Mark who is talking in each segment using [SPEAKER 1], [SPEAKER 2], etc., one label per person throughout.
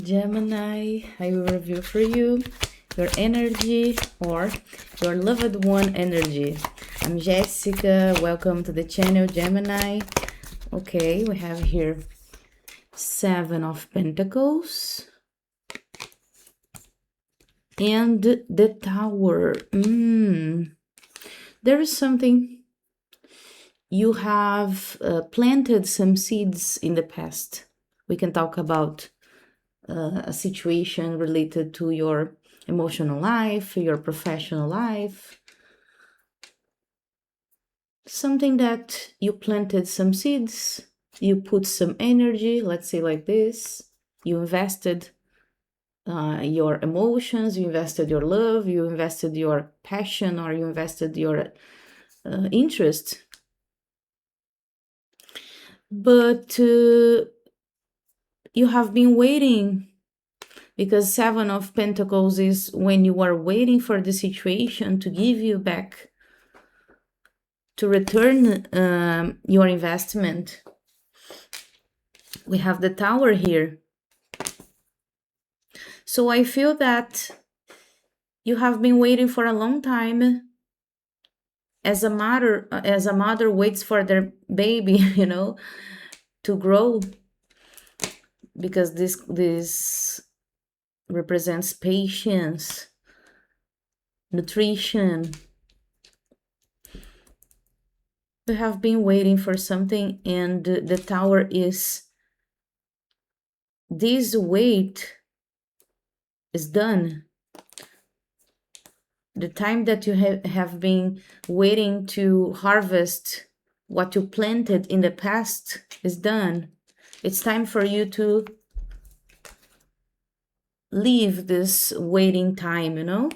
[SPEAKER 1] Gemini, I will review for you your energy or your loved one energy. I'm Jessica. Welcome to the channel, Gemini. Okay, we have here Seven of Pentacles and the Tower. There is something you have planted some seeds in the past. We can talk about a situation related to your emotional life, your professional life, something that you planted some seeds, you put some energy, let's say like this, you invested your emotions, you invested your love, you invested your passion, or you invested your interest. But you have been waiting, because Seven of Pentacles is when you are waiting for the situation to give you back, to return your investment. We have the Tower here. So I feel that you have been waiting for a long time, as a mother waits for their baby, you know, to grow, because this represents patience, nutrition. We have been waiting for something, and the Tower is this wait is done. The time that you have been waiting to harvest what you planted in the past is done. It's time for you to leave this waiting time, you know?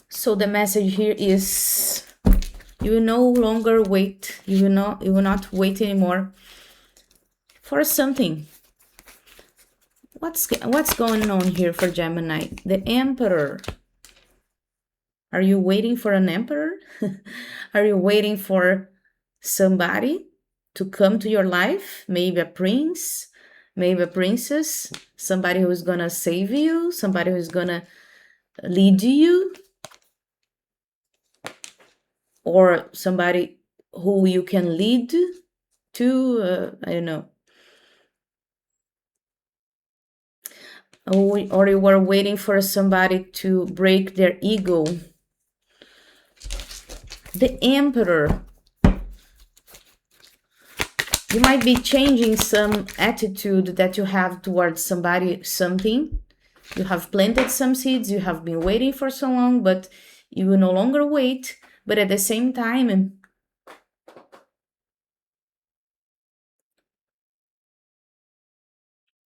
[SPEAKER 1] So the message here is you will no longer wait. You will not wait anymore for something. What's going on here for Gemini? The Emperor. Are you waiting for an emperor? Are you waiting for somebody to come to your life? Maybe a prince, maybe a princess, somebody who's gonna save you, somebody who's gonna lead you, or somebody who you can lead to, I don't know. Or you are waiting for somebody to break their ego. The Emperor. You might be changing some attitude that you have towards somebody, something. You have planted some seeds, you have been waiting for so long, but you will no longer wait. But at the same time,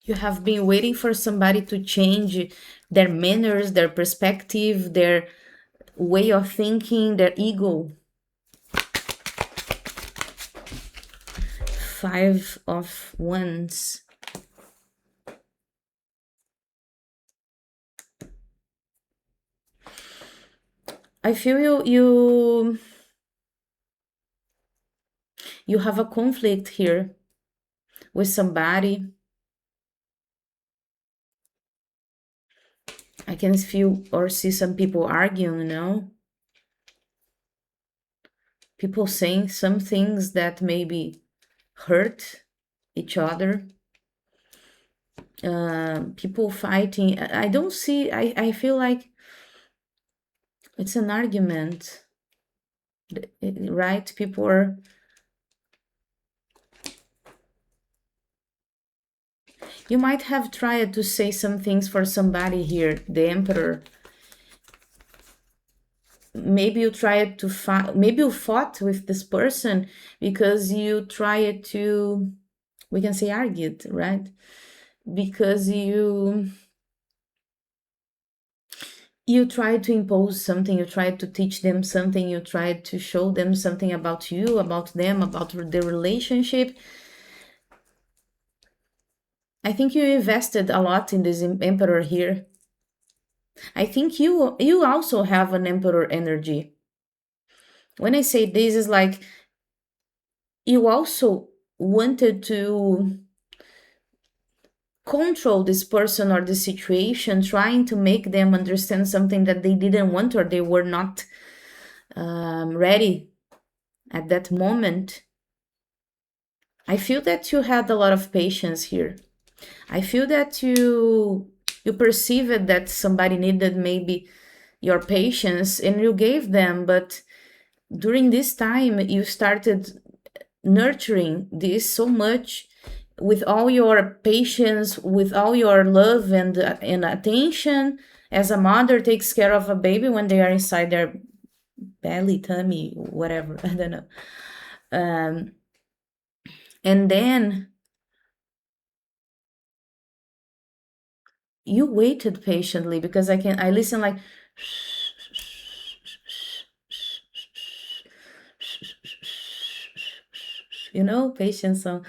[SPEAKER 1] you have been waiting for somebody to change their manners, their perspective, their way of thinking, their ego. Five of Wands. I feel you have a conflict here with somebody. I can feel or see some people arguing, you know? People saying some things that maybe hurt each other. People fighting. I don't see, I feel like it's an argument, right? People are... You might have tried to say some things for somebody here, the Emperor. Maybe you tried to fight, maybe you fought with this person because you tried to, we can say argued, right? Because you tried to impose something, you tried to teach them something, you tried to show them something about you, about them, about the relationship. I think you invested a lot in this Emperor here. I think you also have an Emperor energy. When I say this, is like you also wanted to control this person or this situation, trying to make them understand something that they didn't want or they were not ready at that moment. I feel that you had a lot of patience here. I feel that you perceived that somebody needed maybe your patience and you gave them, but during this time you started nurturing this so much with all your patience, with all your love and attention, as a mother takes care of a baby when they are inside their belly, tummy, whatever, I don't know. And then you waited patiently, because I listen like patience song.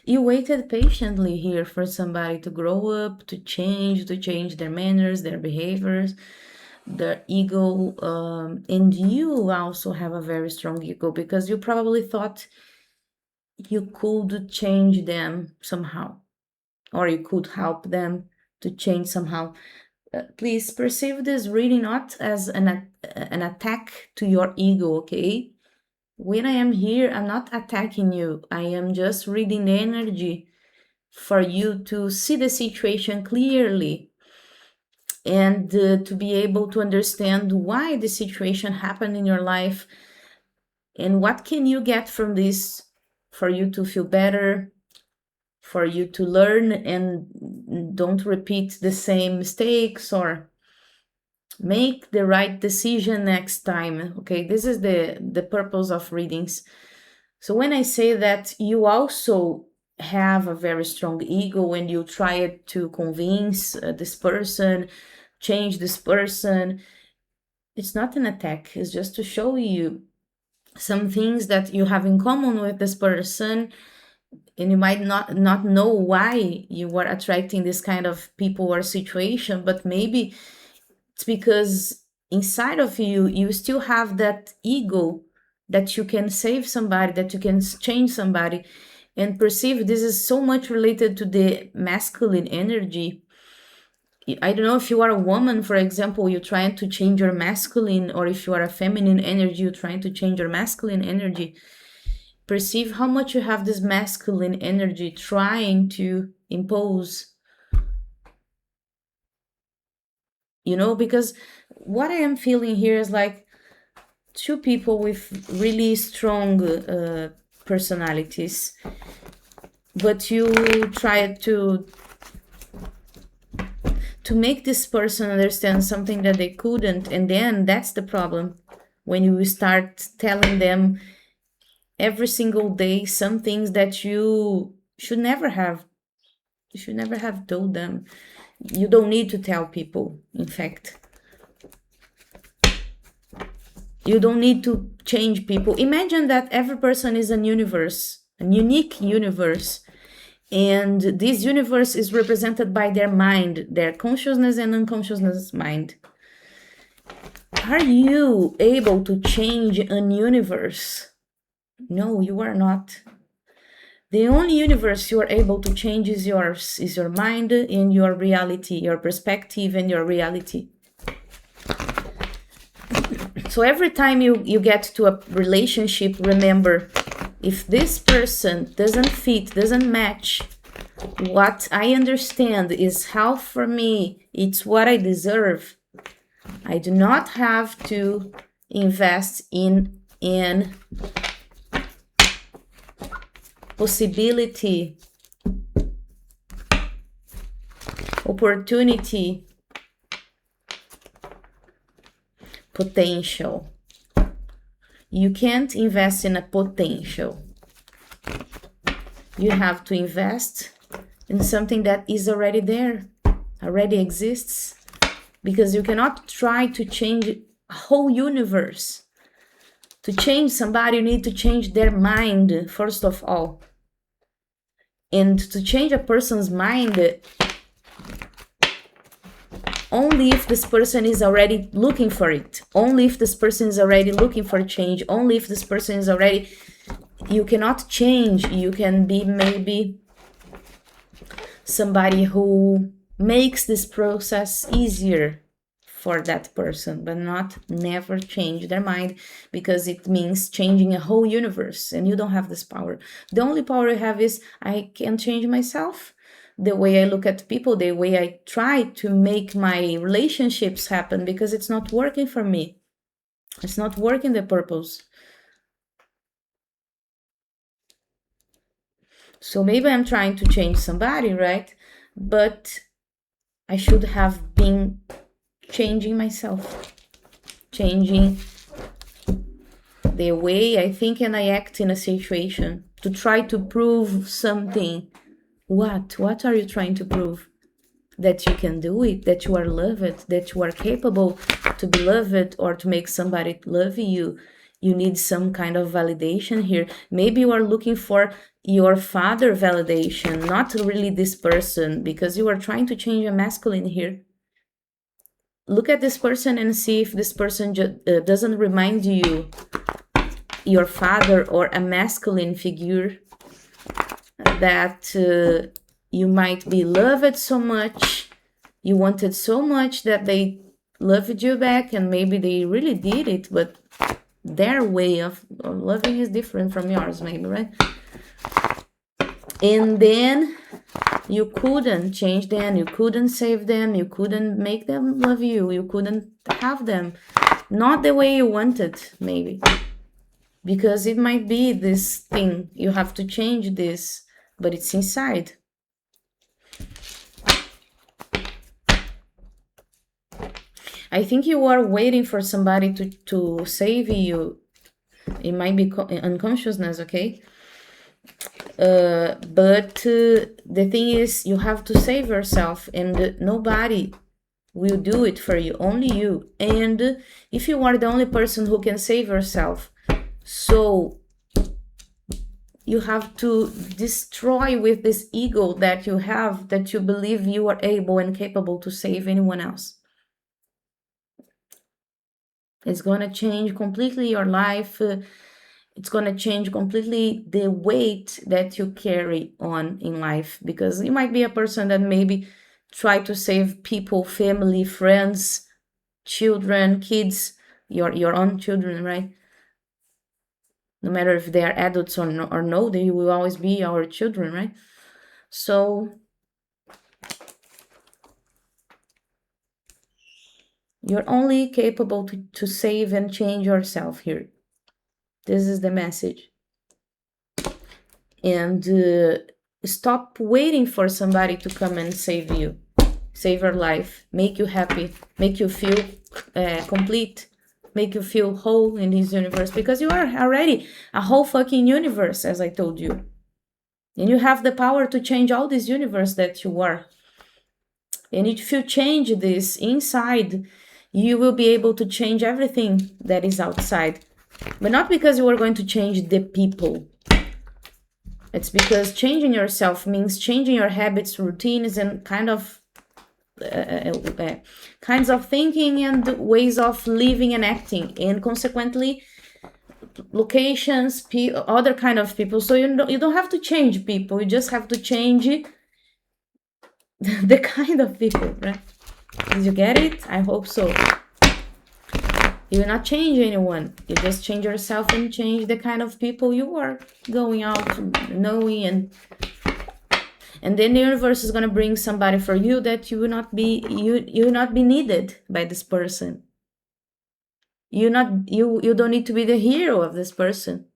[SPEAKER 1] You waited patiently here for somebody to grow up, to change their manners, their behaviors, their ego. And you also have a very strong ego, because you probably thought you could change them somehow, or you could help them to change somehow. Please perceive this reading not as an attack to your ego, okay? When I am here, I'm not attacking you. I am just reading the energy for you to see the situation clearly, and to be able to understand why the situation happened in your life and what can you get from this for you to feel better, for you to learn and don't repeat the same mistakes, or make the right decision next time. Okay, this is the purpose of readings. So when I say that you also have a very strong ego when you try to convince this person, change this person, it's not an attack. It's just to show you some things that you have in common with this person, and you might not know why you are attracting this kind of people or situation, but maybe it's because inside of you still have that ego that you can save somebody, that you can change somebody, and perceive this is so much related to the masculine energy. I don't know if you are a woman, for example, you're trying to change your masculine, or if you are a feminine energy, you're trying to change your masculine energy. Perceive how much you have this masculine energy trying to impose, because what I am feeling here is like two people with really strong personalities, but you try to make this person understand something that they couldn't, and then that's the problem. When you start telling them every single day some things that you should never have told them. You don't need to tell people, in fact. You don't need to change people. Imagine that every person is an universe, a unique universe. And this universe is represented by their mind, their consciousness and unconsciousness mind. Are you able to change a universe? No, you are not. The only universe you are able to change is yours, is your mind and your reality, your perspective and your reality. So every time you get to a relationship, remember, if this person doesn't fit, doesn't match what I understand is health for me, it's what I deserve, I do not have to invest in possibility, opportunity, potential. You can't invest in a potential. You have to invest in something that is already there, already exists, because you cannot try to change a whole universe. To change somebody, you need to change their mind, first of all. And to change a person's mind, only if this person is already looking for it. Only if this person is already looking for change. Only if this person is already... You cannot change. You can be maybe somebody who makes this process easier for that person, but not never change their mind, because it means changing a whole universe, and you don't have this power. The only power I have is I can change myself, the way I look at people, the way I try to make my relationships happen, because it's not working for me. It's not working the purpose. So maybe I'm trying to change somebody, right? But I should have been changing myself, changing the way I think and I act in a situation, to try to prove something. What are you trying to prove? That you can do it, that you are loved, that you are capable to be loved, or to make somebody love you. You need some kind of validation here. Maybe you are looking for your father validation, not really this person, because you are trying to change a masculine here. Look at this person and see if this person doesn't remind you your father or a masculine figure, that you might be loved so much, you wanted so much that they loved you back, and maybe they really did it, but their way of loving is different from yours, maybe, right? And then you couldn't change them, you couldn't save them, you couldn't make them love you, you couldn't have them not the way you wanted, maybe, because it might be this thing, you have to change this, but it's inside. I think you are waiting for somebody to save you. It might be unconsciousness, okay? But the thing is, you have to save yourself, and nobody will do it for you, only you. And if you are the only person who can save yourself, so you have to destroy with this ego that you have, that you believe you are able and capable to save anyone else. It's going to change completely your life. It's going to change completely the weight that you carry on in life, because you might be a person that maybe try to save people, family, friends, children, kids, your own children, right? No matter if they are adults or no, they will always be our children, right? So you're only capable to save and change yourself here. This is the message. And stop waiting for somebody to come and save you, save your life, make you happy, make you feel complete, make you feel whole in this universe, because you are already a whole fucking universe, as I told you. And you have the power to change all this universe that you are. And if you change this inside, you will be able to change everything that is outside. But not because you are going to change the people. It's because changing yourself means changing your habits, routines, and kinds of thinking and ways of living and acting, and consequently locations, other kind of people. So you don't have to change people, you just have to change the kind of people, right? Did you get it? I hope so. You will not change anyone, you just change yourself and change the kind of people you are going out knowing, and then the universe is going to bring somebody for you that you will not be needed by this person. You don't need to be the hero of this person,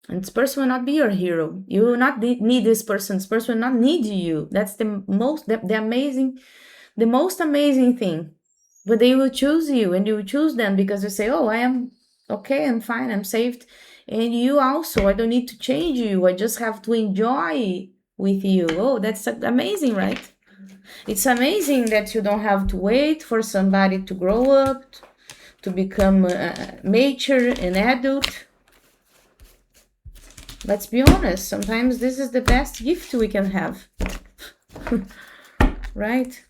[SPEAKER 1] and this person will not be your hero. You will not need this person. This person will not need you. That's the most amazing thing. But they will choose you, and you will choose them because you say, oh, I am okay, I'm fine, I'm saved. And you also, I don't need to change you, I just have to enjoy with you. Oh, that's amazing, right? It's amazing that you don't have to wait for somebody to grow up, to become mature and adult. Let's be honest, sometimes this is the best gift we can have. Right?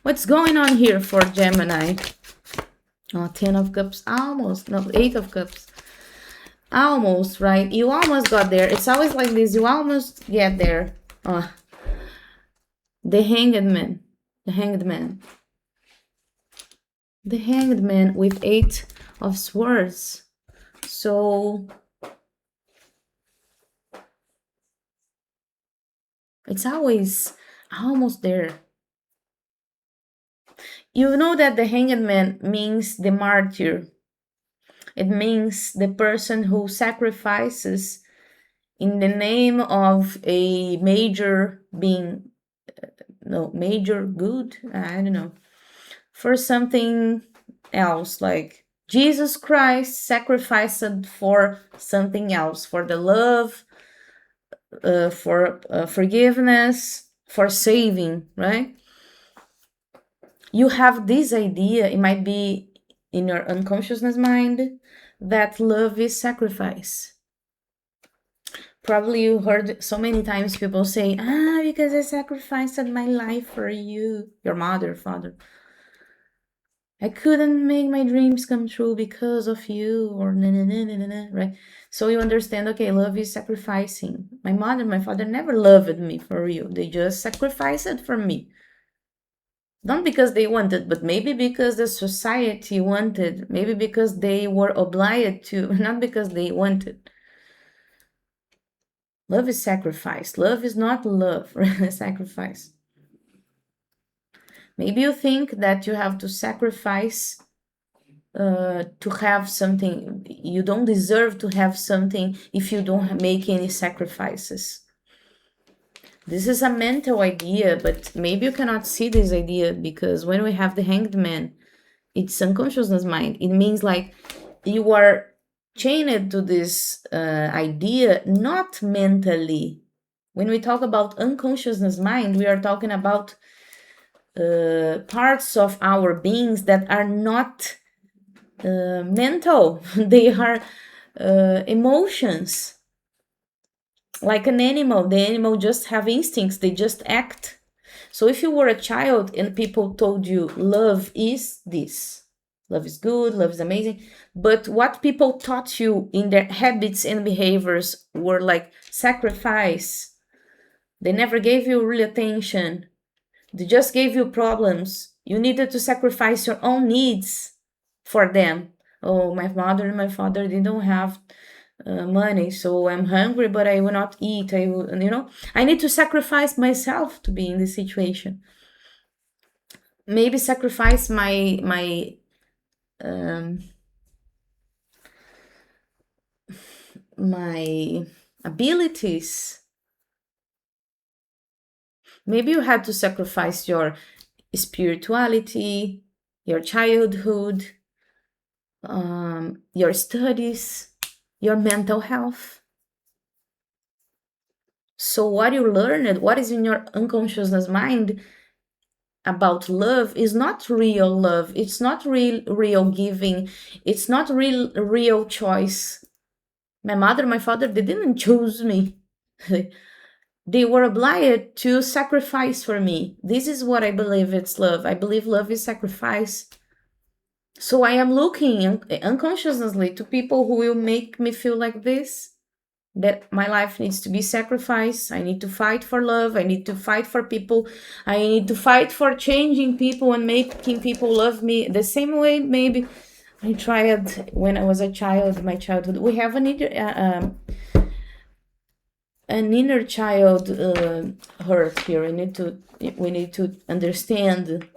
[SPEAKER 1] What's going on here for Gemini? Oh, 10 of Cups, almost. No, 8 of Cups. Almost, right? You almost got there. It's always like this. You almost get there. The Hanged Man. The Hanged Man. The Hanged Man with 8 of Swords. So it's always almost there. You know that the Hanged Man means the martyr. It means the person who sacrifices in the name of a major being, major good, I don't know, for something else, like Jesus Christ sacrificed for something else, for the love, for forgiveness, for saving, right? You have this idea, it might be in your unconsciousness mind, that love is sacrifice. Probably you heard so many times people say, because I sacrificed my life for you, your mother, father. I couldn't make my dreams come true because of you, or right? So you understand, okay, love is sacrificing. My mother, my father never loved me for real. They just sacrificed it for me. Not because they wanted, but maybe because the society wanted, maybe because they were obliged to, not because they wanted. Love is sacrifice. Love is not love, sacrifice. Maybe you think that you have to sacrifice to have something. You don't deserve to have something if you don't make any sacrifices. This is a mental idea, but maybe you cannot see this idea, because when we have the Hanged Man, it's unconsciousness mind. It means like you are chained to this idea, not mentally. When we talk about unconsciousness mind, we are talking about parts of our beings that are not mental. They are emotions. Like an animal, the animal just have instincts, they just act. So if you were a child and people told you love is this, love is good, love is amazing, but what people taught you in their habits and behaviors were like sacrifice. They never gave you real attention. They just gave you problems. You needed to sacrifice your own needs for them. Oh, my mother and my father, they don't have money, so I'm hungry, but I will not eat. I need to sacrifice myself to be in this situation. Maybe sacrifice my abilities. Maybe you had to sacrifice your spirituality, your childhood, your studies, your mental health. So what you learned, what is in your unconsciousness mind about love, is not real love. It's not real giving. It's not real choice. My mother, my father, they didn't choose me. They were obliged to sacrifice for me. This is what I believe it's love. I believe love is sacrifice. So I am looking unconsciously to people who will make me feel like this, that my life needs to be sacrificed. I need to fight for love. I need to fight for people. I need to fight for changing people and making people love me the same way maybe I tried when I was a child, my childhood. We have an inner child hurt here. We need to understand.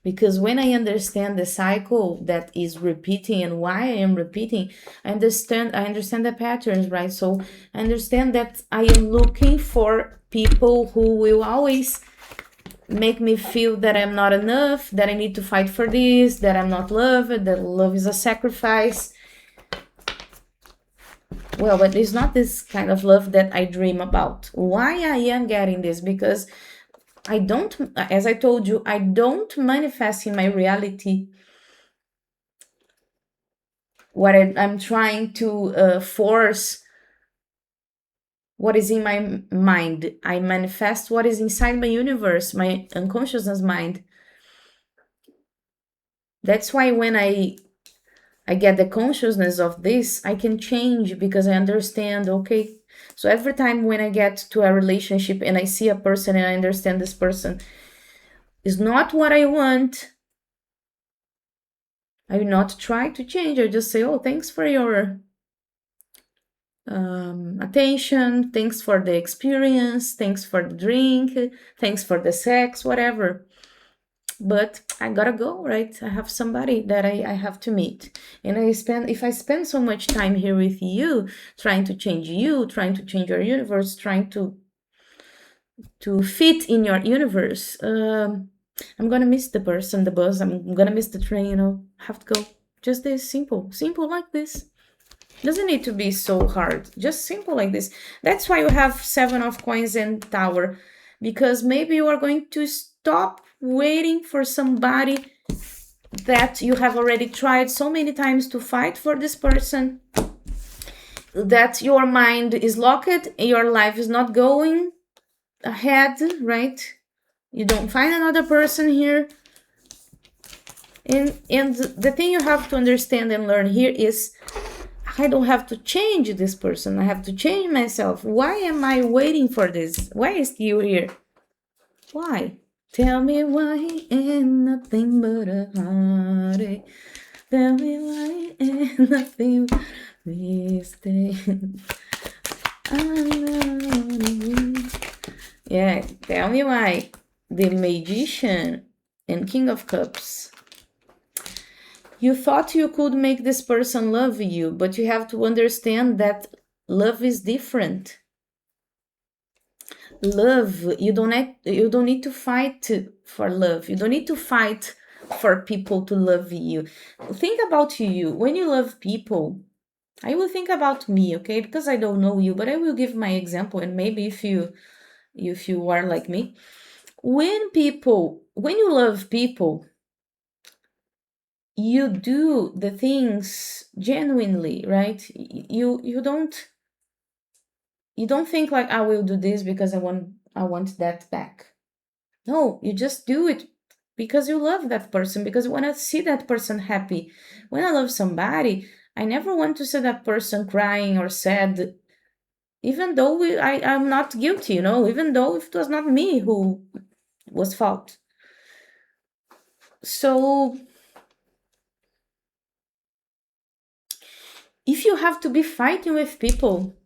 [SPEAKER 1] Because when I understand the cycle that is repeating and why I am repeating, I understand the patterns, right? So I understand that I am looking for people who will always make me feel that I'm not enough, that I need to fight for this, that I'm not loved, that love is a sacrifice. Well, but it's not this kind of love that I dream about. Why I am getting this? Because I don't, as I told you, I don't manifest in my reality what I'm trying to force what is in my mind. I manifest what is inside my universe, my unconsciousness mind. That's why when I get the consciousness of this, I can change because I understand, okay. So every time when I get to a relationship and I see a person and I understand this person is not what I want, I will not try to change. I just say, oh, thanks for your attention, thanks for the experience, thanks for the drink, thanks for the sex, whatever. But I gotta go, right? I have somebody that I have to meet. And if I spend so much time here with you, trying to change you, trying to change your universe, trying to fit in your universe, I'm gonna miss the person, the bus, I'm gonna miss the train, I have to go. Just this simple like this. Doesn't need to be so hard, just simple like this. That's why you have 7 of coins and tower, because maybe you are going to stop waiting for somebody that you have already tried so many times to fight for this person, that your mind is locked, your life is not going ahead, right? You don't find another person here. And the thing you have to understand and learn here is, I don't have to change this person. I have to change myself. Why am I waiting for this? Why is you here? Why? Tell me why ain't nothing but a heartache. Tell me why ain't nothing but mistake. Yeah, tell me why. The Magician and King of Cups. You thought you could make this person love you, but you have to understand that love is different. Love, you don't need to fight for love. You don't need to fight for people to love you. Think about you. When you love people, I will think about me, okay? Because I don't know you, but I will give my example, and maybe if you are like me, when you love people, you do the things genuinely, right? You don't think like, I will do this because I want that back. No, you just do it because you love that person, because you want to see that person happy. When I love somebody, I never want to see that person crying or sad, even though I'm not guilty, even though if it was not me who was fault. So if you have to be fighting with people,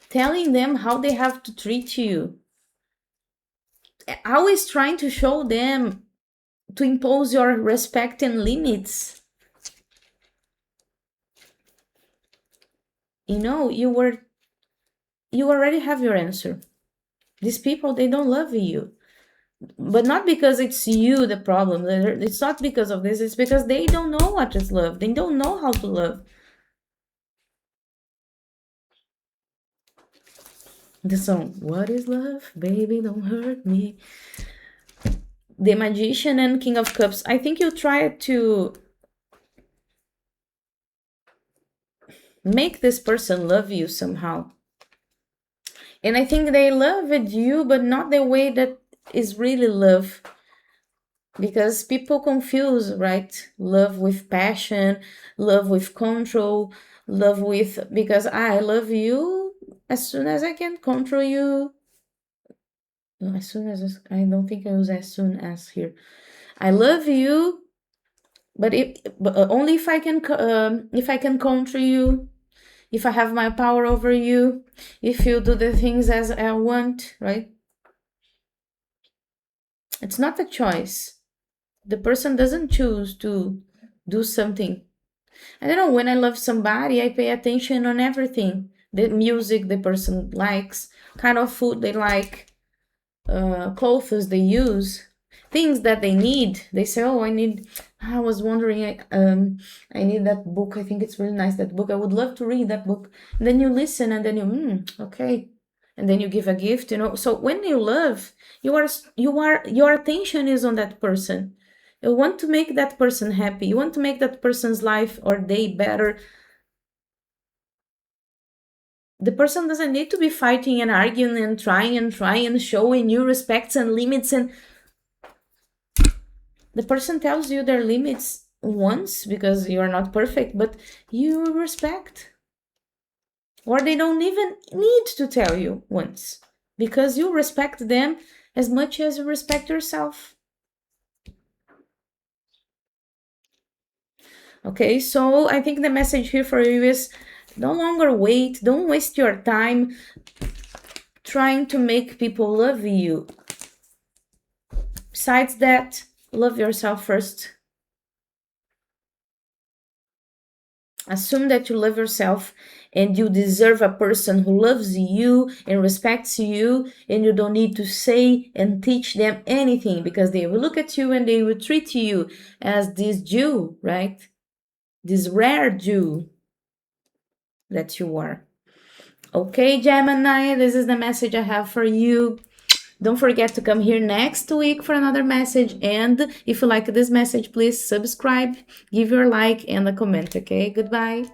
[SPEAKER 1] telling them how they have to treat you, always trying to show them, to impose your respect and limits, you already have your answer. These people, they don't love you, but not because it's you the problem. It's not because of this. It's because they don't know what is love. They don't know how to love. The song, what is love, baby, don't hurt me. The Magician and King of Cups. I think you try to make this person love you somehow. And I think they loved you, but not the way that is really love. Because people confuse, right? Love with passion, love with control, love with, because I love you as soon as I can control you. No, as soon as, I don't think I use as soon as here. I love you, but only if I can control you, if I have my power over you, if you do the things as I want, right? It's not a choice. The person doesn't choose to do something. I don't know, when I love somebody, I pay attention on everything. The music the person likes, kind of food they like, clothes they use, things that they need. They say, oh, I was wondering, I need that book. I think it's really nice, that book. I would love to read that book. And then you listen, and then okay. And then you give a gift, So when you love, your attention is on that person. You want to make that person happy. You want to make that person's life or day better. The person doesn't need to be fighting and arguing and trying and showing you respects and limits. And The person tells you their limits once because you are not perfect, but you respect. Or they don't even need to tell you once because you respect them as much as you respect yourself. Okay, so I think the message here for you is no longer wait, don't waste your time trying to make people love you. Besides that, love yourself first. Assume that you love yourself and you deserve a person who loves you and respects you, and you don't need to say and teach them anything because they will look at you and they will treat you as this Jew, right? This rare Jew that you are. Okay, Gemini, this is the message I have for you. Don't forget to come here next week for another message. And if you like this message, please subscribe, give your like and a comment, okay? Goodbye.